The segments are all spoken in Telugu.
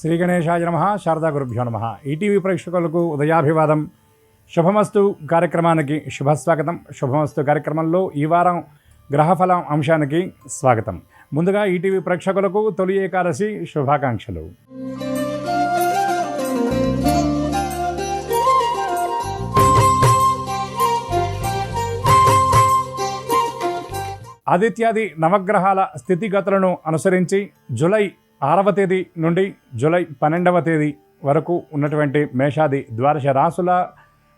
శ్రీ గణేశాయ నమః. శారదా గురుభ్యో నమః. ఈటీవీ ప్రేక్షకులకు ఉదయాభివాదం. శుభమస్తు కార్యక్రమానికి శుభస్వాగతం. శుభమస్తు కార్యక్రమంలో ఈ వారం గ్రహఫలం అంశానికి స్వాగతం. ముందుగా ఈటీవీ ప్రేక్షకులకు తొలి ఏకాదశి శుభాకాంక్షలు. ఆదిత్యాది నవగ్రహాల స్థితిగతులను అనుసరించి జూలై 6వ తేదీ నుండి జూలై 12వ తేదీ వరకు ఉన్నటువంటి మేషాది ద్వాదశ రాశుల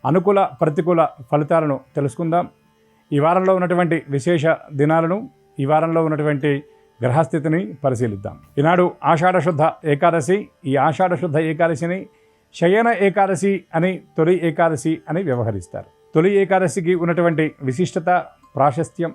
అనుకూల ప్రతికూల ఫలితాలను తెలుసుకుందాం. ఈ వారంలో ఉన్నటువంటి విశేష దినాలను, ఈ వారంలో ఉన్నటువంటి గ్రహస్థితిని పరిశీలిద్దాం. ఈనాడు ఆషాఢ శుద్ధ ఏకాదశి. ఈ ఆషాఢ శుద్ధ ఏకాదశిని శయన ఏకాదశి అని, తొలి ఏకాదశి అని వ్యవహరిస్తారు. తొలి ఏకాదశికి ఉన్నటువంటి విశిష్టత, ప్రాశస్త్యం,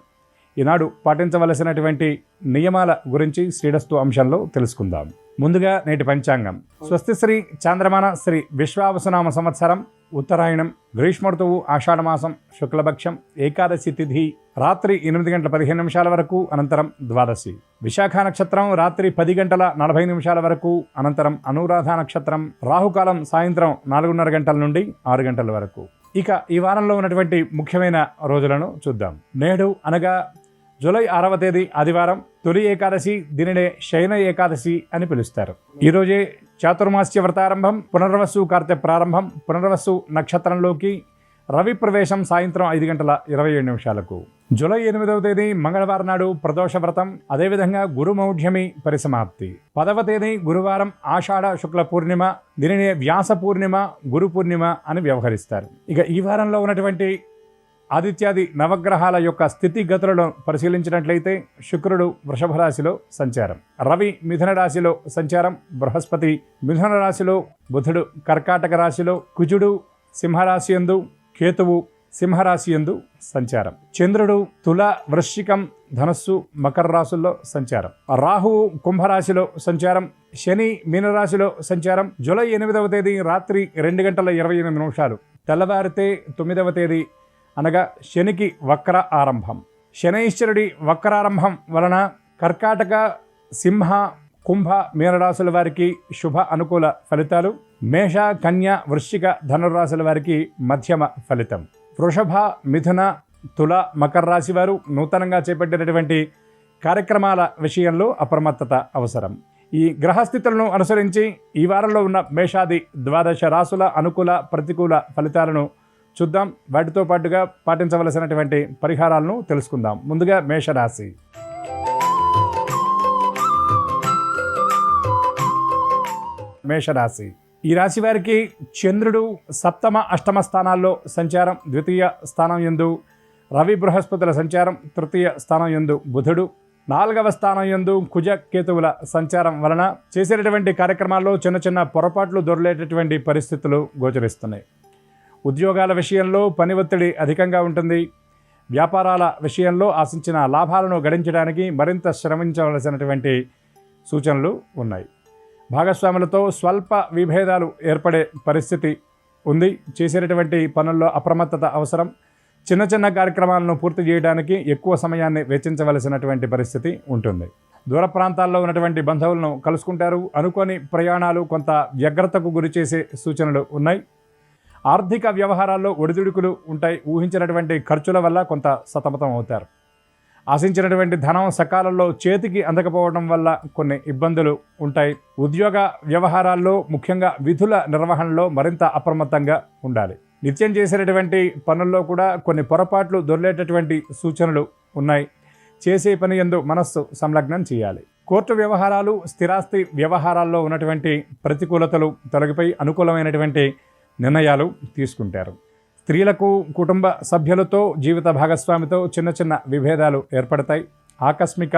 ఈనాడు పాటించవలసినటువంటి నియమాల గురించి శ్రీరస్తు అంశంలో తెలుసుకుందాం. ముందుగా నేటి పంచాంగం. స్వస్తి శ్రీ చాంద్రమాన శ్రీ విశ్వావసునామ సంవత్సరం ఉత్తరాయణం, గ్రీష్మఋతువు ఆషాఢమాసం, శుక్లపక్షం, ఏకాదశి తిథి రాత్రి 8:15 వరకు, అనంతరం ద్వాదశి. విశాఖ నక్షత్రం రాత్రి 10:40 వరకు, అనంతరం అనురాధ నక్షత్రం. రాహుకాలం సాయంత్రం 4:30 గంటల నుండి 6 గంటల వరకు. ఇక ఈ వారంలో ఉన్నటువంటి ముఖ్యమైన రోజులను చూద్దాం. నేడు అనగా జూలై 6వ తేదీ ఆదివారం, తొలి ఏకాదశి. దీనినే శయన ఏకాదశి అని పిలుస్తారు. ఈరోజే చాతుర్మాస్య వ్రతారంభం, పునర్వసు కార్తె ప్రారంభం. పునర్వసు నక్షత్రంలోకి రవి ప్రవేశం సాయంత్రం 5:27. జూలై 8వ తేదీ మంగళవారం నాడు ప్రదోష వ్రతం. అదేవిధంగా గురుమౌఢ్యమి పరిసమాప్తి. 10వ తేదీ గురువారం ఆషాఢ శుక్ల పూర్ణిమ. దీనినే వ్యాస పూర్ణిమ, గురు పూర్ణిమ అని వ్యవహరిస్తారు. ఇక ఈ వారంలో ఉన్నటువంటి ఆదిత్యాది నవగ్రహాల యొక్క స్థితిగతులను పరిశీలించినట్లయితే శుక్రుడు వృషభ రాశిలో సంచారం, రవి మిథున రాశిలో సంచారం, బృహస్పతి మిథున రాశిలో, బుధుడు కర్కాటక రాశిలో, కుజుడు సింహరాశి యందు, కేతువు సింహరాశి యందు సంచారం, చంద్రుడు తుల, వృశ్చికం, ధనస్సు, మకర రాశుల్లో సంచారం, రాహువు కుంభరాశిలో సంచారం, శని మీనరాశిలో సంచారం. జూలై 8వ తేదీ రాత్రి 2:28 తెల్లవారితే 9వ తేదీ అనగా శనికి వక్ర ఆరంభం. శనైశ్వరుడి వక్రారంభం వలన కర్కాటక, సింహ, కుంభ, మీనరాశుల వారికి శుభ అనుకూల ఫలితాలు. మేష, కన్య, వృశ్చిక, ధనురాశుల వారికి మధ్యమ ఫలితం. వృషభ, మిథున, తుల, మకర రాశి వారు నూతనంగా చేపట్టినటువంటి కార్యక్రమాల విషయంలో అప్రమత్తత అవసరం. ఈ గ్రహస్థితులను అనుసరించి ఈ వారంలో ఉన్న మేషాది ద్వాదశ రాశుల అనుకూల ప్రతికూల ఫలితాలను చూద్దాం. వాటితో పాటుగా పాటించవలసినటువంటి పరిహారాలను తెలుసుకుందాం. ముందుగా మేషరాశి. మేషరాశి ఈ రాశి వారికి చంద్రుడు సప్తమ, అష్టమ స్థానాల్లో సంచారం. ద్వితీయ స్థానం యందు రవి బృహస్పతుల సంచారం, తృతీయ స్థానం యందు బుధుడు, 4వ స్థానం యందు కుజ కేతువుల సంచారం వలన చేసేటటువంటి కార్యక్రమాల్లో చిన్న చిన్న పొరపాట్లు దొరలేటటువంటి పరిస్థితులు గోచరిస్తున్నాయి. ఉద్యోగాల విషయంలో పని ఒత్తిడి అధికంగా ఉంటుంది. వ్యాపారాల విషయంలో ఆశించిన లాభాలను గడించడానికి మరింత శ్రమించవలసినటువంటి సూచనలు ఉన్నాయి. భాగస్వాములతో స్వల్ప విభేదాలు ఏర్పడే పరిస్థితి ఉంది. చేసేటటువంటి పనుల్లో అప్రమత్తత అవసరం. చిన్న చిన్న కార్యక్రమాలను పూర్తి చేయడానికి ఎక్కువ సమయాన్ని వెచ్చించవలసినటువంటి పరిస్థితి ఉంటుంది. దూర ప్రాంతాల్లో ఉన్నటువంటి బంధువులను కలుసుకుంటారు. అనుకోని ప్రయాణాలు కొంత వ్యగ్రతకు గురి చేసే సూచనలు ఉన్నాయి. ఆర్థిక వ్యవహారాల్లో ఒడిదుడుకులు ఉంటాయి. ఊహించినటువంటి ఖర్చుల వల్ల కొంత సతమతం అవుతారు. ఆశించినటువంటి ధనం సకాలంలో చేతికి అందకపోవడం వల్ల కొన్ని ఇబ్బందులు ఉంటాయి. ఉద్యోగ వ్యవహారాల్లో ముఖ్యంగా విధుల నిర్వహణలో మరింత అప్రమత్తంగా ఉండాలి. నిత్యం చేసేటటువంటి పనుల్లో కూడా కొన్ని పొరపాట్లు దొర్లేటటువంటి సూచనలు ఉన్నాయి. చేసే పని యందు మనస్సు సంలగ్నం చేయాలి. కోర్టు వ్యవహారాలు, స్థిరాస్తి వ్యవహారాల్లో ఉన్నటువంటి ప్రతికూలతలు తొలగిపోయి అనుకూలమైనటువంటి నిర్ణయాలు తీసుకుంటారు. స్త్రీలకు కుటుంబ సభ్యులతో, జీవిత భాగస్వామితో చిన్న చిన్న విభేదాలు ఏర్పడతాయి. ఆకస్మిక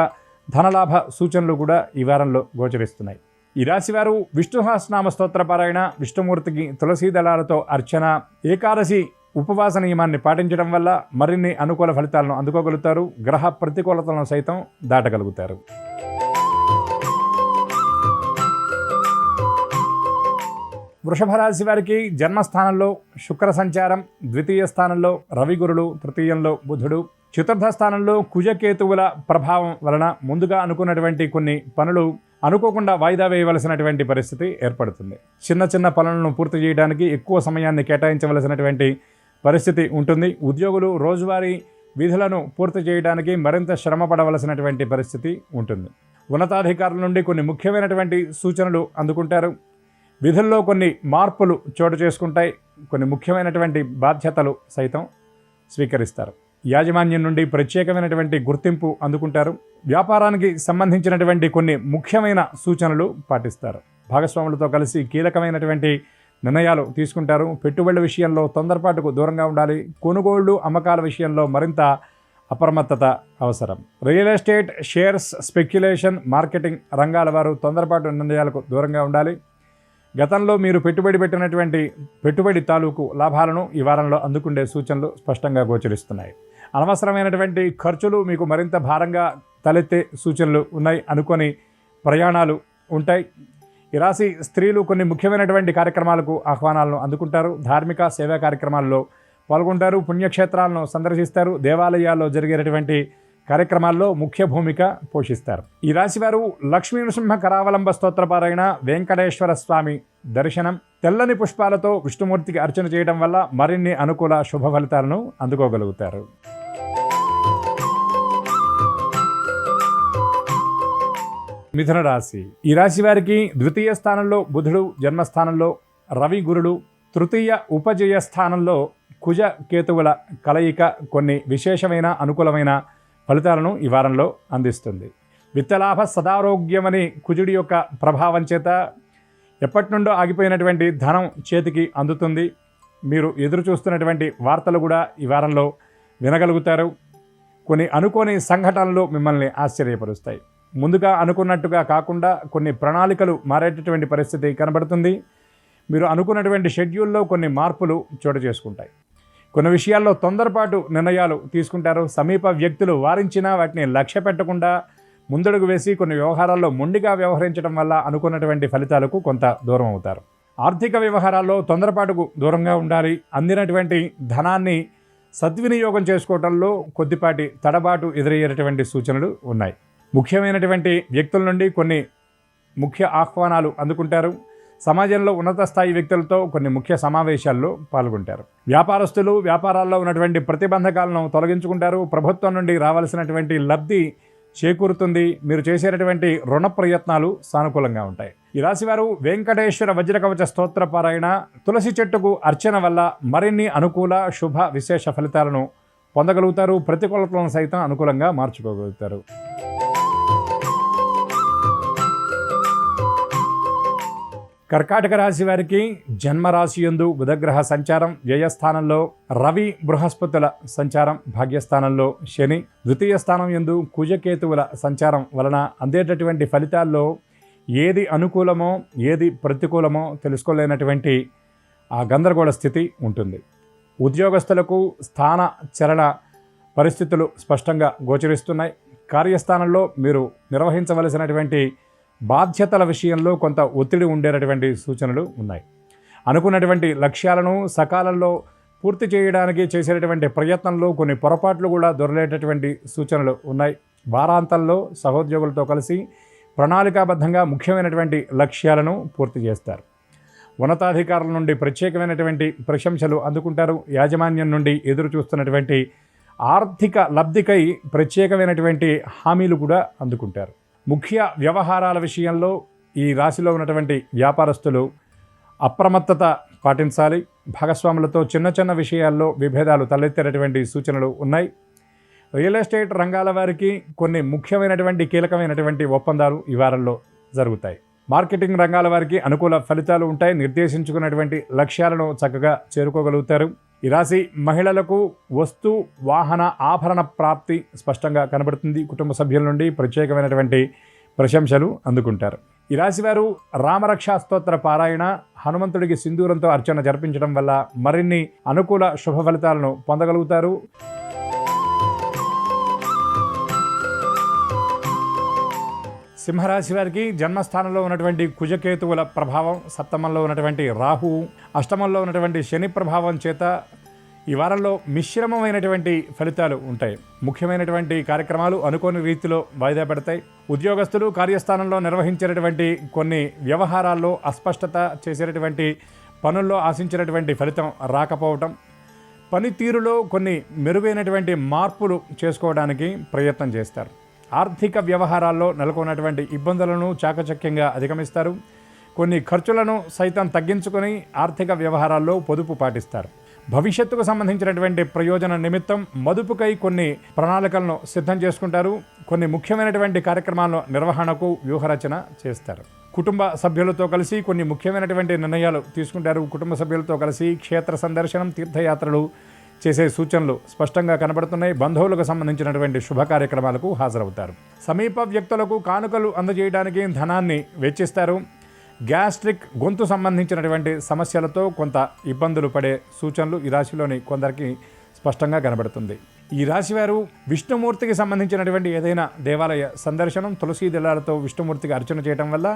ధనలాభ సూచనలు కూడా ఈ వారంలో గోచరిస్తున్నాయి. ఈ రాశివారు విష్ణు సహస్రనామ స్తోత్ర పారాయణ, విష్ణుమూర్తికి తులసీ దళాలతో అర్చన, ఏకాదశి ఉపవాస నియమాన్ని పాటించడం వల్ల మరిన్ని అనుకూల ఫలితాలను అందుకోగలుగుతారు. గ్రహ ప్రతికూలతలను సైతం దాటగలుగుతారు. వృషభ రాశి వారికి జన్మస్థానంలో శుక్ర సంచారం, ద్వితీయ స్థానంలో రవిగురుడు, తృతీయంలో బుధుడు, చతుర్థ స్థానంలో కుజకేతువుల ప్రభావం వలన ముందుగా అనుకున్నటువంటి కొన్ని పనులు అనుకోకుండా వాయిదా వేయవలసినటువంటి పరిస్థితి ఏర్పడుతుంది. చిన్న చిన్న పనులను పూర్తి చేయడానికి ఎక్కువ సమయాన్ని కేటాయించవలసినటువంటి పరిస్థితి ఉంటుంది. ఉద్యోగులు రోజువారీ విధులను పూర్తి చేయడానికి మరింత శ్రమ పడవలసినటువంటి పరిస్థితి ఉంటుంది. ఉన్నతాధికారుల నుండి కొన్ని ముఖ్యమైనటువంటి సూచనలు అందుకుంటారు. విధుల్లో కొన్ని మార్పులు చోటు చేసుకుంటాయి. కొన్ని ముఖ్యమైనటువంటి బాధ్యతలు సైతం స్వీకరిస్తారు. యాజమాన్యం నుండి ప్రత్యేకమైనటువంటి గుర్తింపు అందుకుంటారు. వ్యాపారానికి సంబంధించినటువంటి కొన్ని ముఖ్యమైన సూచనలు పాటిస్తారు. భాగస్వాములతో కలిసి కీలకమైనటువంటి నిర్ణయాలు తీసుకుంటారు. పెట్టుబడుల విషయంలో తొందరపాటుకు దూరంగా ఉండాలి. కొనుగోళ్లు అమ్మకాల విషయంలో మరింత అప్రమత్తత అవసరం. Real estate, shares, speculation, marketing రంగాల వారు తొందరపాటు నిర్ణయాలకు దూరంగా ఉండాలి. గతంలో మీరు పెట్టుబడి పెట్టినటువంటి పెట్టుబడి తాలూకు లాభాలను ఈ వారంలో అందుకుండే సూచనలు స్పష్టంగా గోచరిస్తున్నాయి. అనవసరమైనటువంటి ఖర్చులు మీకు మరింత భారంగా తలెత్తే సూచనలు ఉన్నాయి. అనుకొని ప్రయాణాలు ఉంటాయి. ఈ రాశి స్త్రీలు కొన్ని ముఖ్యమైనటువంటి కార్యక్రమాలకు ఆహ్వానాలను అందుకుంటారు. ధార్మిక సేవా కార్యక్రమాల్లో పాల్గొంటారు. పుణ్యక్షేత్రాలను సందర్శిస్తారు. దేవాలయాల్లో జరిగేటటువంటి కార్యక్రమాల్లో ముఖ్య భూమిక పోషిస్తారు. ఈ రాశివారు లక్ష్మీ నృసింహ కరావలంబ స్తోత్రపారాయణ, వెంకటేశ్వర స్వామి దర్శనం, తెల్లని పుష్పాలతో విష్ణుమూర్తికి అర్చన చేయడం వల్ల మరిన్ని అనుకూల శుభ ఫలితాలను అందుకోగలుగుతారు. మిథున రాశి. ఈ రాశి వారికి ద్వితీయ స్థానంలో బుధుడు, జన్మస్థానంలో రవి గురుడు, తృతీయ ఉపజయ స్థానంలో కుజ కేతువుల కలయిక కొన్ని విశేషమైన అనుకూలమైన ఫలితాలను ఈ వారంలో అందిస్తుంది. విత్తలాభ సదారోగ్యమని కుజుడి యొక్క ప్రభావం చేత ఎప్పటి నుండో ఆగిపోయినటువంటి ధనం చేతికి అందుతుంది. మీరు ఎదురు చూస్తున్నటువంటి వార్తలు కూడా ఈ వారంలో వినగలుగుతారు. కొన్ని అనుకోని సంఘటనలు మిమ్మల్ని ఆశ్చర్యపరుస్తాయి. ముందుగా అనుకున్నట్టుగా కాకుండా కొన్ని ప్రణాళికలు మారేటటువంటి పరిస్థితి కనబడుతుంది. మీరు అనుకున్నటువంటి షెడ్యూల్లో కొన్ని మార్పులు చోటు చేసుకుంటాయి. కొన్ని విషయాల్లో తొందరపాటు నిర్ణయాలు తీసుకుంటారు. సమీప వ్యక్తులు వారించినా వాటిని లక్ష్య పెట్టకుండా ముందడుగు వేసి కొన్ని వ్యవహారాల్లో మొండిగా వ్యవహరించడం వల్ల అనుకున్నటువంటి ఫలితాలకు కొంత దూరం అవుతారు. ఆర్థిక వ్యవహారాల్లో తొందరపాటుకు దూరంగా ఉండాలి. అందినటువంటి ధనాన్ని సద్వినియోగం చేసుకోవడంలో కొద్దిపాటి తడబాటు ఎదురయ్యేటటువంటి సూచనలు ఉన్నాయి. ముఖ్యమైనటువంటి వ్యక్తుల నుండి కొన్ని ముఖ్య ఆహ్వానాలు అందుకుంటారు. సమాజంలో ఉన్నత స్థాయి వ్యక్తులతో కొన్ని ముఖ్య సమావేశాల్లో పాల్గొంటారు. వ్యాపారస్తులు వ్యాపారాల్లో ఉన్నటువంటి ప్రతిబంధకాలను తొలగించుకుంటారు. ప్రభుత్వం నుండి రావాల్సినటువంటి లబ్ధి చేకూరుతుంది. మీరు చేసేటటువంటి రుణ ప్రయత్నాలు సానుకూలంగా ఉంటాయి. ఈ రాశివారు వెంకటేశ్వర వజ్రకవచ స్తోత్ర పారాయణ, తులసి చెట్టుకు అర్చన వల్ల మరిన్ని అనుకూల శుభ విశేష ఫలితాలను పొందగలుగుతారు. ప్రతికూలతలను సైతం అనుకూలంగా మార్చుకోగలుగుతారు. కర్కాటక రాశి వారికి జన్మరాశి యందు బుధగ్రహ సంచారం, వ్యయస్థానంలో రవి బృహస్పతుల సంచారం, భాగ్యస్థానంలో శని, ద్వితీయ స్థానం యందు కుజకేతువుల సంచారం వలన అందేటటువంటి ఫలితాల్లో ఏది అనుకూలమో ఏది ప్రతికూలమో తెలుసుకోలేనటువంటి ఆ గందరగోళ స్థితి ఉంటుంది. ఉద్యోగస్తులకు స్థాన చలన పరిస్థితులు స్పష్టంగా గోచరిస్తున్నాయి. కార్యస్థానంలో మీరు నిర్వహించవలసినటువంటి బాధ్యతల విషయంలో కొంత ఒత్తిడి ఉండేటటువంటి సూచనలు ఉన్నాయి. అనుకున్నటువంటి లక్ష్యాలను సకాలంలో పూర్తి చేయడానికి చేసేటటువంటి ప్రయత్నంలో కొన్ని పొరపాట్లు కూడా దొరలేటటువంటి సూచనలు ఉన్నాయి. వారాంతంలో సహోద్యోగులతో కలిసి ప్రణాళికాబద్ధంగా ముఖ్యమైనటువంటి లక్ష్యాలను పూర్తి చేస్తారు. ఉన్నతాధికారుల నుండి ప్రత్యేకమైనటువంటి ప్రశంసలు అందుకుంటారు. యాజమాన్యం నుండి ఎదురు చూస్తున్నటువంటి ఆర్థిక లబ్ధికై ప్రత్యేకమైనటువంటి హామీలు కూడా అందుకుంటారు. ముఖ్య వ్యవహారాల విషయంలో ఈ రాశిలో ఉన్నటువంటి వ్యాపారస్తులు అప్రమత్తత పాటించాలి. భాగస్వాములతో చిన్న చిన్న విషయాల్లో విభేదాలు తలెత్తేటటువంటి సూచనలు ఉన్నాయి. రియల్ ఎస్టేట్ రంగాల వారికి కొన్ని ముఖ్యమైనటువంటి కీలకమైనటువంటి ఒప్పందాలు ఈ వారంలో జరుగుతాయి. మార్కెటింగ్ రంగాల వారికి అనుకూల ఫలితాలు ఉంటాయి. నిర్దేశించుకున్నటువంటి లక్ష్యాలను చక్కగా చేరుకోగలుగుతారు. ఈ రాశి మహిళలకు వస్తు వాహన ఆభరణ ప్రాప్తి స్పష్టంగా కనబడుతుంది. కుటుంబ సభ్యుల నుండి ప్రత్యేకమైనటువంటి ప్రశంసలు అందుకుంటారు. ఈ రాశివారు రామరక్షా స్తోత్ర పారాయణ, హనుమంతుడికి సింధూరంతో అర్చన జరిపించడం వల్ల మరిన్ని అనుకూల శుభ ఫలితాలను పొందగలుగుతారు. సింహరాశి వారికి జన్మస్థానంలో ఉన్నటువంటి కుజకేతువుల ప్రభావం, సప్తమంలో ఉన్నటువంటి రాహువు, అష్టమంలో ఉన్నటువంటి శని ప్రభావం చేత ఈ వారంలో మిశ్రమమైనటువంటి ఫలితాలు ఉంటాయి. ముఖ్యమైనటువంటి కార్యక్రమాలు అనుకోని రీతిలో వాయిదా పడతాయి. ఉద్యోగస్తులు కార్యస్థానంలో నిర్వహించేటటువంటి కొన్ని వ్యవహారాల్లో అస్పష్టత, చేసేటటువంటి పనుల్లో ఆశించినటువంటి ఫలితం రాకపోవటం, పనితీరులో కొన్ని మెరుగైనటువంటి మార్పులు చేసుకోవడానికి ప్రయత్నం చేస్తారు. ఆర్థిక వ్యవహారాల్లో నెలకొన్నటువంటి ఇబ్బందులను చాకచక్యంగా అధిగమిస్తారు. కొన్ని ఖర్చులను సైతం తగ్గించుకొని ఆర్థిక వ్యవహారాల్లో పొదుపు పాటిస్తారు. భవిష్యత్తుకు సంబంధించినటువంటి ప్రయోజన నిమిత్తం మదుపుకై కొన్ని ప్రణాళికలను సిద్ధం చేసుకుంటారు. కొన్ని ముఖ్యమైనటువంటి కార్యక్రమాల నిర్వహణకు వ్యూహరచన చేస్తారు. కుటుంబ సభ్యులతో కలిసి కొన్ని ముఖ్యమైనటువంటి నిర్ణయాలు తీసుకుంటారు. కుటుంబ సభ్యులతో కలిసి క్షేత్ర సందర్శనం, తీర్థయాత్రలు చేసే సూచనలు స్పష్టంగా కనబడుతున్నాయి. బంధువులకు సంబంధించినటువంటి శుభ కార్యక్రమాలకు హాజరవుతారు. సమీప వ్యక్తులకు కానుకలు అందజేయడానికి ధనాన్ని వెచ్చిస్తారు. గ్యాస్ట్రిక్, గొంతు సంబంధించినటువంటి సమస్యలతో కొంత ఇబ్బందులు పడే సూచనలు ఈ రాశిలోని కొందరికి స్పష్టంగా కనబడుతుంది. ఈ రాశివారు విష్ణుమూర్తికి సంబంధించినటువంటి ఏదైనా దేవాలయ సందర్శనం, తులసీ దళాలతో విష్ణుమూర్తికి అర్చన చేయడం వల్ల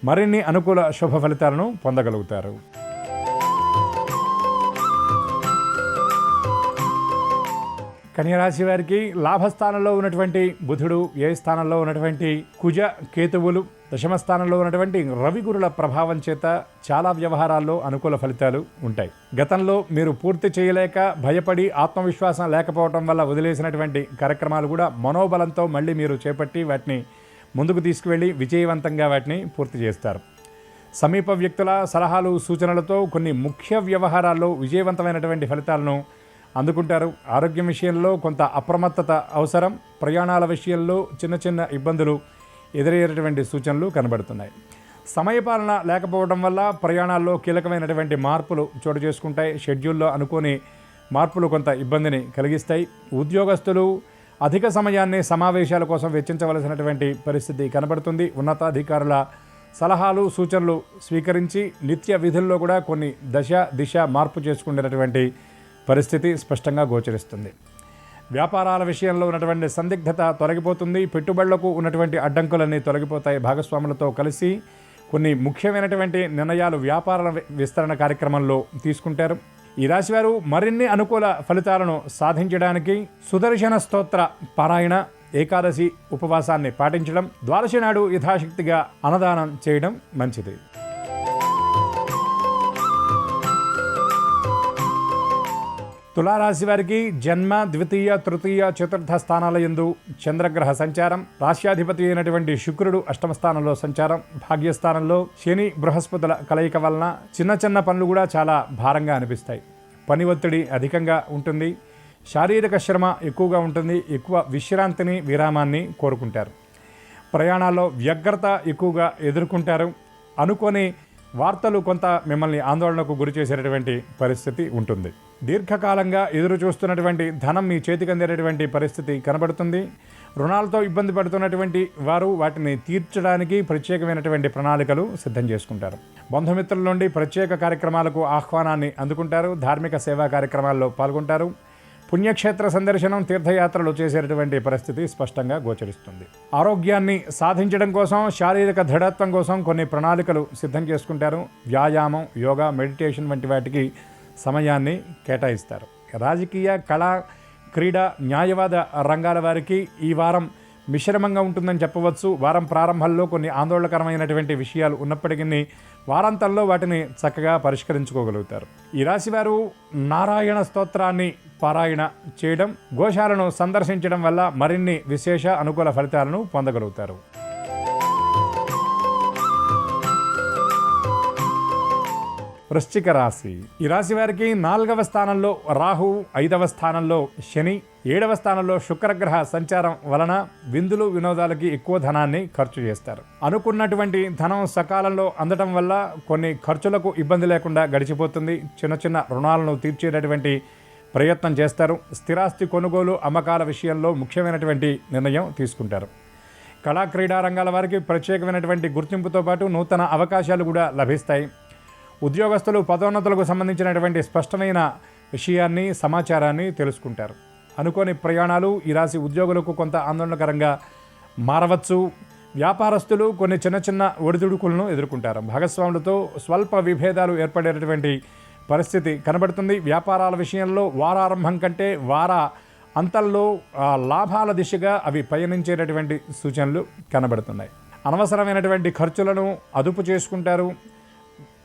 మరిన్ని అనుకూల శుభ ఫలితాలను పొందగలుగుతారు. కన్యరాశి వారికి లాభస్థానంలో ఉన్నటువంటి బుధుడు, ఏ స్థానంలో ఉన్నటువంటి కుజ కేతువులు, దశమ స్థానంలో ఉన్నటువంటి రవిగురుల ప్రభావం చేత చాలా వ్యవహారాల్లో అనుకూల ఫలితాలు ఉంటాయి. గతంలో మీరు పూర్తి చేయలేక భయపడి ఆత్మవిశ్వాసం లేకపోవడం వల్ల వదిలేసినటువంటి కార్యక్రమాలు కూడా మనోబలంతో మళ్ళీ మీరు చేపట్టి వాటిని ముందుకు తీసుకువెళ్ళి విజయవంతంగా వాటిని పూర్తి చేస్తారు. సమీప వ్యక్తుల సలహాలు, సూచనలతో కొన్ని ముఖ్య వ్యవహారాల్లో విజయవంతమైనటువంటి ఫలితాలను అందుకుంటారు. ఆరోగ్యం విషయంలో కొంత అప్రమత్తత అవసరం. ప్రయాణాల విషయంలో చిన్న చిన్న ఇబ్బందులు ఎదురయ్యేటటువంటి సూచనలు కనబడుతున్నాయి. సమయపాలన లేకపోవడం వల్ల ప్రయాణాల్లో కీలకమైనటువంటి మార్పులు చోటు చేసుకుంటాయి. షెడ్యూల్లో అనుకోని మార్పులు కొంత ఇబ్బందిని కలిగిస్తాయి. ఉద్యోగస్తులు అధిక సమయాన్ని సమావేశాల కోసం వెచ్చించవలసినటువంటి పరిస్థితి కనబడుతుంది. ఉన్నతాధికారుల సలహాలు, సూచనలు స్వీకరించి నిత్య విధుల్లో కూడా కొన్ని దిశ మార్పు చేసుకునేటటువంటి పరిస్థితి స్పష్టంగా గోచరిస్తుంది. వ్యాపారాల విషయంలో ఉన్నటువంటి సందిగ్ధత తొలగిపోతుంది. పెట్టుబడులకు ఉన్నటువంటి అడ్డంకులన్నీ తొలగిపోతాయి. భాగస్వాములతో కలిసి కొన్ని ముఖ్యమైనటువంటి నిర్ణయాలు వ్యాపారాల విస్తరణ కార్యక్రమంలో తీసుకుంటారు. ఈ రాశివారు మరిన్ని అనుకూల ఫలితాలను సాధించడానికి సుదర్శన స్తోత్ర పారాయణ, ఏకాదశి ఉపవాసాన్ని పాటించడం, ద్వాదశి నాడు యథాశక్తిగా అన్నదానం చేయడం మంచిది. తులారాశి వారికి జన్మ, ద్వితీయ, తృతీయ, చతుర్థ స్థానాల యందు చంద్రగ్రహ సంచారం, రాశ్యాధిపతి అయినటువంటి శుక్రుడు అష్టమ స్థానంలో సంచారం, భాగ్యస్థానంలో శని, బృహస్పతుల కలయిక వలన చిన్న చిన్న పనులు కూడా చాలా భారంగా అనిపిస్తాయి. పని ఒత్తిడి అధికంగా ఉంటుంది. శారీరక శ్రమ ఎక్కువగా ఉంటుంది. ఎక్కువ విశ్రాంతిని, విరామాన్ని కోరుకుంటారు. ప్రయాణాల్లో వ్యగ్రత ఎక్కువగా ఎదుర్కొంటారు. అనుకోని వార్తలు కొంత మిమ్మల్ని ఆందోళనకు గురి చేసేటటువంటి పరిస్థితి ఉంటుంది. దీర్ఘకాలంగా ఎదురు చూస్తున్నటువంటి ధనం మీ చేతికి అందేటటువంటి పరిస్థితి కనబడుతుంది. రుణాలతో ఇబ్బంది పడుతున్నటువంటి వారు వాటిని తీర్చడానికి ప్రత్యేకమైనటువంటి ప్రణాళికలు సిద్ధం చేసుకుంటారు. బంధుమిత్రుల నుండి ప్రత్యేక కార్యక్రమాలకు ఆహ్వానాన్ని అందుకుంటారు. ధార్మిక సేవా కార్యక్రమాల్లో పాల్గొంటారు. పుణ్యక్షేత్ర సందర్శనం, తీర్థయాత్రలు చేసేటటువంటి పరిస్థితి స్పష్టంగా గోచరిస్తుంది. ఆరోగ్యాన్ని సాధించడం కోసం, శారీరక దృఢత్వం కోసం కొన్ని ప్రణాళికలు సిద్ధం చేసుకుంటారు. వ్యాయామం, యోగా, మెడిటేషన్ వంటి వాటికి సమయాన్ని కేటాయిస్తారు. రాజకీయ, కళా, క్రీడా, న్యాయవాద రంగాల వారికి ఈ వారం మిశ్రమంగా ఉంటుందని చెప్పవచ్చు. వారం ప్రారంభంలో కొన్ని ఆందోళనకరమైనటువంటి విషయాలు ఉన్నప్పటికీ వారాంతంలో వాటిని చక్కగా పరిష్కరించుకోగలుగుతారు. ఈ రాశివారు నారాయణ స్తోత్రాన్ని పారాయణ చేయడం, గోశాలను సందర్శించడం వల్ల మరిన్ని విశేష అనుకూల ఫలితాలను పొందగలుగుతారు. వృశ్చిక రాశి. ఈ రాశి వారికి 4వ స్థానంలో రాహు, 5వ స్థానంలో శని, 7వ స్థానంలో శుక్రగ్రహ సంచారం వలన విందులు, వినోదాలకి ఎక్కువ ధనాన్ని ఖర్చు చేస్తారు. అనుకున్నటువంటి ధనం సకాలంలో అందడం వల్ల కొన్ని ఖర్చులకు ఇబ్బంది లేకుండా గడిచిపోతుంది. చిన్న చిన్న రుణాలను తీర్చేటటువంటి ప్రయత్నం చేస్తారు. స్థిరాస్తి కొనుగోలు, అమ్మకాల విషయంలో ముఖ్యమైనటువంటి నిర్ణయం తీసుకుంటారు. కళా, క్రీడా రంగాల వారికి ప్రత్యేకమైనటువంటి గుర్తింపుతో పాటు నూతన అవకాశాలు కూడా లభిస్తాయి. ఉద్యోగస్తులు పదోన్నతులకు సంబంధించినటువంటి స్పష్టమైన విషయాన్ని, సమాచారాన్ని తెలుసుకుంటారు. అనుకోని ప్రయాణాలు ఈ రాశి ఉద్యోగులకు కొంత ఆందోళనకరంగా మారవచ్చు. వ్యాపారస్తులు కొన్ని చిన్న చిన్న ఒడిదుడుకులను ఎదుర్కొంటారు. భాగస్వాములతో స్వల్ప విభేదాలు ఏర్పడేటటువంటి పరిస్థితి కనబడుతుంది. వ్యాపారాల విషయంలో వారారంభం కంటే వార అంతంలో లాభాల దిశగా అవి పయనించేటటువంటి సూచనలు కనబడుతున్నాయి. అనవసరమైనటువంటి ఖర్చులను అదుపు చేసుకుంటారు.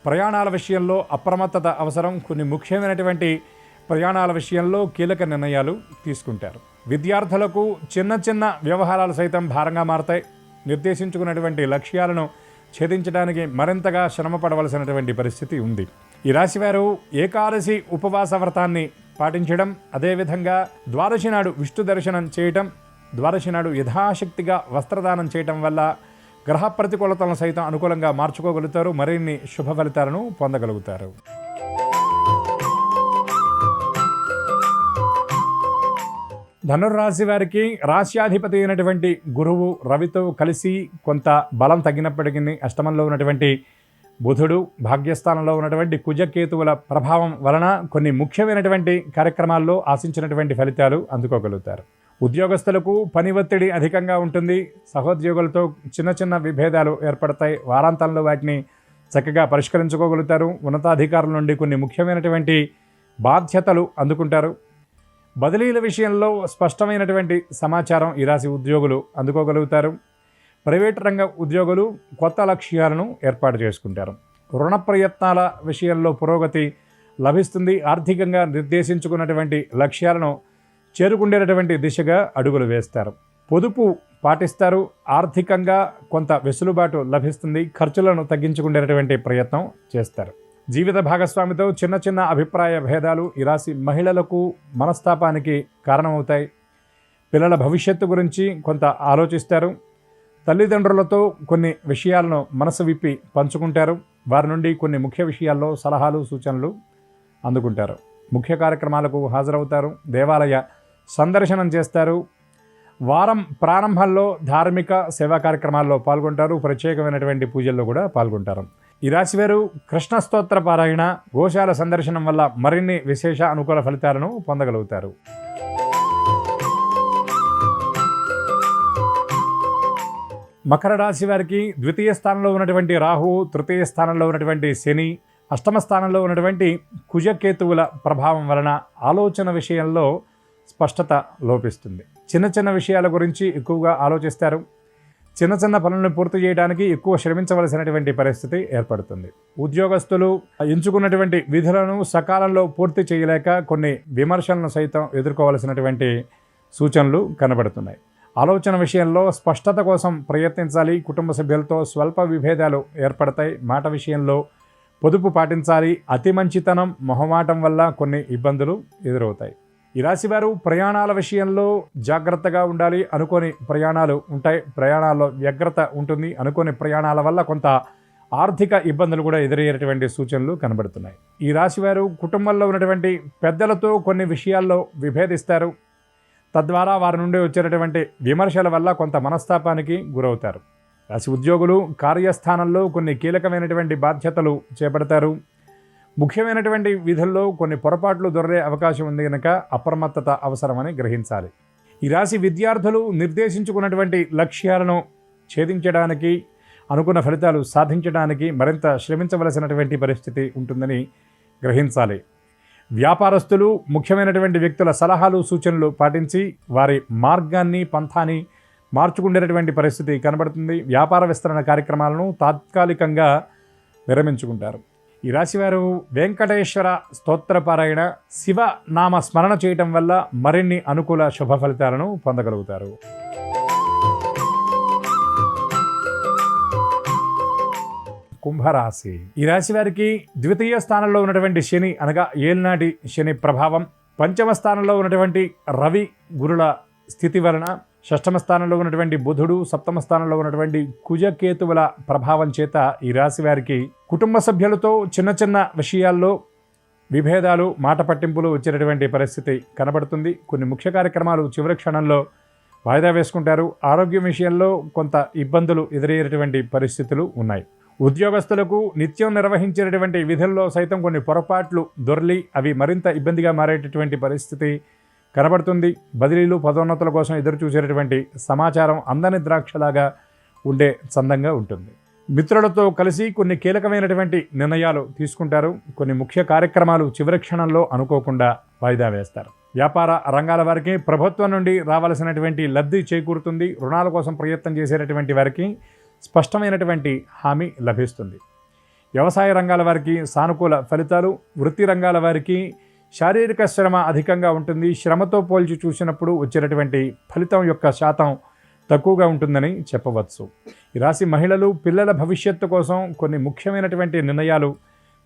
ప్రయాణాల విషయంలో అప్రమత్తత అవసరం. కొన్ని ముఖ్యమైనటువంటి ప్రయాణాల విషయంలో కీలక నిర్ణయాలు తీసుకుంటారు. విద్యార్థులకు చిన్న చిన్న వ్యవహారాలు సైతం భారంగా మారతాయి. నిర్దేశించుకున్నటువంటి లక్ష్యాలను ఛేదించడానికి మరింతగా శ్రమ పడవలసినటువంటి పరిస్థితి ఉంది. ఈ రాశివారు ఏకాదశి ఉపవాస వ్రతాన్ని పాటించడం, అదేవిధంగా ద్వాదశి నాడు విష్ణు దర్శనం చేయటం, ద్వాదశి నాడు యథాశక్తిగా వస్త్రదానం చేయటం వల్ల గ్రహ ప్రతికూలతలను సైతం అనుకూలంగా మార్చుకోగలుగుతారు. మరిన్ని శుభ ఫలితాలను పొందగలుగుతారు. ధనుర్రాశి వారికి రాశ్యాధిపతి అయినటువంటి గురువు రవితో కలిసి కొంత బలం తగ్గినప్పటికీ అష్టమంలో ఉన్నటువంటి బుధుడు, భాగ్యస్థానంలో ఉన్నటువంటి కుజకేతువుల ప్రభావం వలన కొన్ని ముఖ్యమైనటువంటి కార్యక్రమాల్లో ఆశించినటువంటి ఫలితాలు అందుకోగలుగుతారు. ఉద్యోగస్తులకు పని ఒత్తిడి అధికంగా ఉంటుంది. సహోద్యోగులతో చిన్న చిన్న విభేదాలు ఏర్పడతాయి. వారాంతంలో వాటిని చక్కగా పరిష్కరించుకోగలుగుతారు. ఉన్నతాధికారుల నుండి కొన్ని ముఖ్యమైనటువంటి బాధ్యతలు అందుకుంటారు. బదిలీల విషయంలో స్పష్టమైనటువంటి సమాచారం ఈ రాశి ఉద్యోగులు అందుకోగలుగుతారు. ప్రైవేటు రంగ ఉద్యోగులు కొత్త లక్ష్యాలను ఏర్పాటు చేసుకుంటారు. రుణ ప్రయత్నాల విషయంలో పురోగతి లభిస్తుంది. ఆర్థికంగా నిర్దేశించుకున్నటువంటి లక్ష్యాలను చేరుకుండేటటువంటి దిశగా అడుగులు వేస్తారు. పొదుపు పాటిస్తారు. ఆర్థికంగా కొంత వెసులుబాటు లభిస్తుంది. ఖర్చులను తగ్గించుకునేటటువంటి ప్రయత్నం చేస్తారు. జీవిత భాగస్వామితో చిన్న చిన్న అభిప్రాయ భేదాలు ఈ రాశి మహిళలకు మనస్తాపానికి కారణమవుతాయి. పిల్లల భవిష్యత్తు గురించి కొంత ఆలోచిస్తారు. తల్లిదండ్రులతో కొన్ని విషయాలను మనసు విప్పి పంచుకుంటారు. వారి నుండి కొన్ని ముఖ్య విషయాల్లో సలహాలు సూచనలు అందుకుంటారు. ముఖ్య కార్యక్రమాలకు హాజరవుతారు. దేవాలయ సందర్శనం చేస్తారు. వారం ప్రారంభంలో ధార్మిక సేవా కార్యక్రమాల్లో పాల్గొంటారు. ప్రత్యేకమైనటువంటి పూజల్లో కూడా పాల్గొంటారు. ఈ రాశివారు కృష్ణ స్తోత్ర పారాయణ, గోశాల సందర్శనం వల్ల మరిన్ని విశేష అనుకూల ఫలితాలను పొందగలుగుతారు. మకర రాశి వారికి ద్వితీయ స్థానంలో ఉన్నటువంటి రాహు, తృతీయ స్థానంలో ఉన్నటువంటి శని, అష్టమ స్థానంలో ఉన్నటువంటి కుజకేతువుల ప్రభావం వలన ఆలోచన విషయంలో స్పష్టత లోపిస్తుంది. చిన్న చిన్న విషయాల గురించి ఎక్కువగా ఆలోచిస్తారు. చిన్న చిన్న పనులను పూర్తి చేయడానికి ఎక్కువ శ్రమించవలసినటువంటి పరిస్థితి ఏర్పడుతుంది. ఉద్యోగస్తులు ఎంచుకున్నటువంటి విధులను సకాలంలో పూర్తి చేయలేక కొన్ని విమర్శలను సైతం ఎదుర్కోవలసినటువంటి సూచనలు కనబడుతున్నాయి. ఆలోచన విషయంలో స్పష్టత కోసం ప్రయత్నించాలి. కుటుంబ సభ్యులతో స్వల్ప విభేదాలు ఏర్పడతాయి. మాట విషయంలో పొదుపు పాటించాలి. అతి మంచితనం, మొహమాటం వల్ల కొన్ని ఇబ్బందులు ఎదురవుతాయి. ఈ రాశివారు ప్రయాణాల విషయంలో జాగ్రత్తగా ఉండాలి. అనుకోని ప్రయాణాలు ఉంటాయి. ప్రయాణాల్లో వ్యగ్రత ఉంటుంది. అనుకోని ప్రయాణాల వల్ల కొంత ఆర్థిక ఇబ్బందులు కూడా ఎదురయ్యేటువంటి సూచనలు కనబడుతున్నాయి. ఈ రాశివారు కుటుంబంలో ఉన్నటువంటి పెద్దలతో కొన్ని విషయాల్లో విభేదిస్తారు. తద్వారా వారి నుండి వచ్చేటటువంటి విమర్శల వల్ల కొంత మనస్తాపానికి గురవుతారు. రాశి ఉద్యోగులు కార్యస్థానంలో కొన్ని కీలకమైనటువంటి బాధ్యతలు చేపడతారు. ముఖ్యమైనటువంటి విధుల్లో కొన్ని పొరపాట్లు దొరికే అవకాశం ఉంది కనుక అప్రమత్తత అవసరమని గ్రహించాలి. ఈ రాశి విద్యార్థులు నిర్దేశించుకున్నటువంటి లక్ష్యాలను ఛేదించడానికి, అనుకున్న ఫలితాలు సాధించడానికి మరింత శ్రమించవలసినటువంటి పరిస్థితి ఉంటుందని గ్రహించాలి. వ్యాపారస్తులు ముఖ్యమైనటువంటి వ్యక్తుల సలహాలు సూచనలు పాటించి వారి మార్గాన్ని, పంథాన్ని మార్చుకునేటటువంటి పరిస్థితి కనబడుతుంది. వ్యాపార విస్తరణ కార్యక్రమాలను తాత్కాలికంగా విరమించుకుంటారు. ఈ రాశివారు వెంకటేశ్వర స్తోత్రపారాయణ, శివ నామ స్మరణ చేయటం వల్ల మరిన్ని అనుకూల శుభ ఫలితాలను పొందగలుగుతారు. కుంభరాశి. ఈ రాశి వారికి ద్వితీయ స్థానంలో ఉన్నటువంటి శని అనగా ఏలినాటి శని ప్రభావం, పంచమ స్థానంలో ఉన్నటువంటి రవి గురుల స్థితి వలన, షష్టమ స్థానంలో ఉన్నటువంటి బుధుడు, సప్తమ స్థానంలో ఉన్నటువంటి కుజకేతువుల ప్రభావం చేత ఈ రాశి వారికి కుటుంబ సభ్యులతో చిన్న చిన్న విషయాల్లో విభేదాలు, మాట పట్టింపులు వచ్చేటటువంటి పరిస్థితి కనబడుతుంది. కొన్ని ముఖ్య కార్యక్రమాలు చివరి క్షణంలో వాయిదా వేసుకుంటారు. ఆరోగ్యం విషయంలో కొంత ఇబ్బందులు ఎదురయ్యేటువంటి పరిస్థితులు ఉన్నాయి. ఉద్యోగస్తులకు నిత్యం నిర్వహించేటటువంటి విధుల్లో సైతం కొన్ని పొరపాట్లు దొర్లి అవి మరింత ఇబ్బందిగా మారేటటువంటి పరిస్థితి కనబడుతుంది. బదిలీలు, పదోన్నతుల కోసం ఎదురు చూసేటటువంటి సమాచారం అందని ద్రాక్షలాగా ఉండే చందంగా ఉంటుంది. మిత్రులతో కలిసి కొన్ని కీలకమైనటువంటి నిర్ణయాలు తీసుకుంటారు. కొన్ని ముఖ్య కార్యక్రమాలు చివరి క్షణంలో అనుకోకుండా వాయిదా వేస్తారు. వ్యాపార రంగాల వారికి ప్రభుత్వం నుండి రావాల్సినటువంటి లబ్ధి చేకూరుతుంది. రుణాల కోసం ప్రయత్నం చేసేటటువంటి వారికి స్పష్టమైనటువంటి హామీ లభిస్తుంది. వ్యవసాయ రంగాల వారికి సానుకూల ఫలితాలు. వృత్తి రంగాల వారికి శారీరక శ్రమ అధికంగా ఉంటుంది. శ్రమతో పోల్చి చూసినప్పుడు వచ్చేటటువంటి ఫలితం యొక్క శాతం తక్కువగా ఉంటుందని చెప్పవచ్చు. ఈ రాశి మహిళలు పిల్లల భవిష్యత్తు కోసం కొన్ని ముఖ్యమైనటువంటి నిర్ణయాలు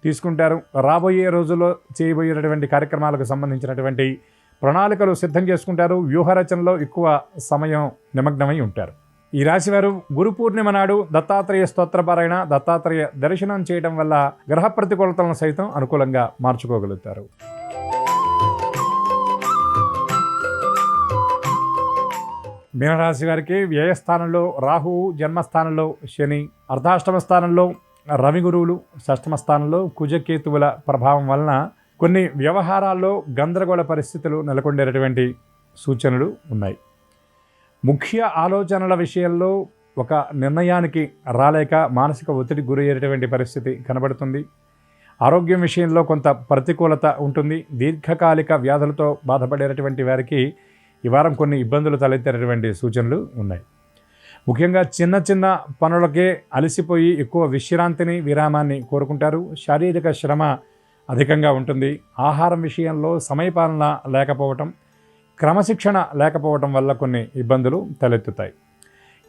తీసుకుంటారు. రాబోయే రోజుల్లో చేయబోయేటటువంటి కార్యక్రమాలకు సంబంధించినటువంటి ప్రణాళికలు సిద్ధం చేసుకుంటారు. వ్యూహరచనలో ఎక్కువ సమయం నిమగ్నమై ఉంటారు. ఈ రాశివారు గురు పూర్ణిమ నాడు దత్తాత్రేయ స్తోత్రపారాయణ, దత్తాత్రేయ దర్శనం చేయడం వల్ల గ్రహ ప్రతికూలతలను సైతం అనుకూలంగా మార్చుకోగలుగుతారు. మీనరాశి వారికి వ్యయస్థానంలో రాహువు, జన్మస్థానంలో శని, అర్ధాష్టమ స్థానంలో రవి గురువులు, షష్టమ స్థానంలో కుజకేతువుల ప్రభావం వలన కొన్ని వ్యవహారాల్లో గందరగోళ పరిస్థితులు నెలకొండేటటువంటి సూచనలు ఉన్నాయి. ముఖ్య ఆలోచనల విషయంలో ఒక నిర్ణయానికి రాలేక మానసిక ఒత్తిడికి గురయ్యేటటువంటి పరిస్థితి కనబడుతుంది. ఆరోగ్యం విషయంలో కొంత ప్రతికూలత ఉంటుంది. దీర్ఘకాలిక వ్యాధులతో బాధపడేటటువంటి వారికి ఈ వారం కొన్ని ఇబ్బందులు తలెత్తేటటువంటి సూచనలు ఉన్నాయి. ముఖ్యంగా చిన్న చిన్న పనులకే అలసిపోయి ఎక్కువ విశ్రాంతిని, విరామాన్ని కోరుకుంటారు. శారీరక శ్రమ అధికంగా ఉంటుంది. ఆహారం విషయంలో సమయపాలన లేకపోవటం, క్రమశిక్షణ లేకపోవటం వల్ల కొన్ని ఇబ్బందులు తలెత్తుతాయి.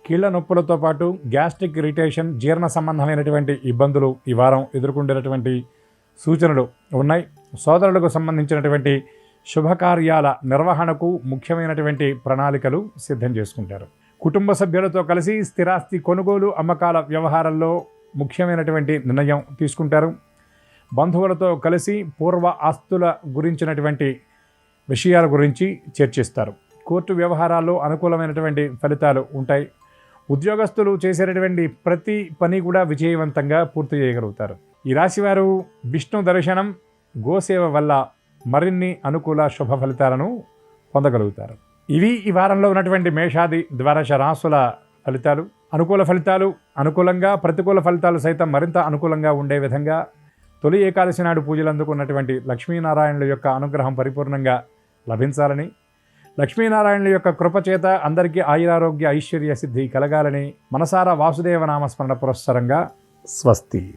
కీళ్ల నొప్పులతో పాటు గ్యాస్ట్రిక్ ఇరిటేషన్, జీర్ణ సంబంధమైనటువంటి ఇబ్బందులు ఈ వారం ఎదుర్కొండేటటువంటి సూచనలు ఉన్నాయి. సోదరులకు సంబంధించినటువంటి శుభకార్యాల నిర్వహణకు ముఖ్యమైనటువంటి ప్రణాళికలు సిద్ధం చేసుకుంటారు. కుటుంబ సభ్యులతో కలిసి స్థిరాస్తి కొనుగోలు, అమ్మకాల వ్యవహారాల్లో ముఖ్యమైనటువంటి నిర్ణయం తీసుకుంటారు. బంధువులతో కలిసి పూర్వ ఆస్తుల గురించినటువంటి విషయాల గురించి చర్చిస్తారు. కోర్టు వ్యవహారాల్లో అనుకూలమైనటువంటి ఫలితాలు ఉంటాయి. ఉద్యోగస్తులు చేసేటటువంటి ప్రతి పని కూడా విజయవంతంగా పూర్తి చేయగలుగుతారు. ఈ రాశివారు విష్ణు దర్శనం, గోసేవ వల్ల మరిన్ని అనుకూల శుభ ఫలితాలను పొందగలుగుతారు. ఇవి ఈ వారంలో ఉన్నటువంటి మేషాది ద్వాదశ రాశుల ఫలితాలు. అనుకూల ఫలితాలు అనుకూలంగా, ప్రతికూల ఫలితాలు సైతం మరింత అనుకూలంగా ఉండే విధంగా తొలి ఏకాదశి నాడు పూజలు అందుకున్నటువంటి లక్ష్మీనారాయణుల యొక్క అనుగ్రహం పరిపూర్ణంగా లభించాలని, లక్ష్మీనారాయణుల యొక్క కృపచేత అందరికీ ఆయురారోగ్య ఐశ్వర్య సిద్ధి కలగాలని మనసారా వాసుదేవ నామస్మరణ పురస్సరంగా స్వస్తి.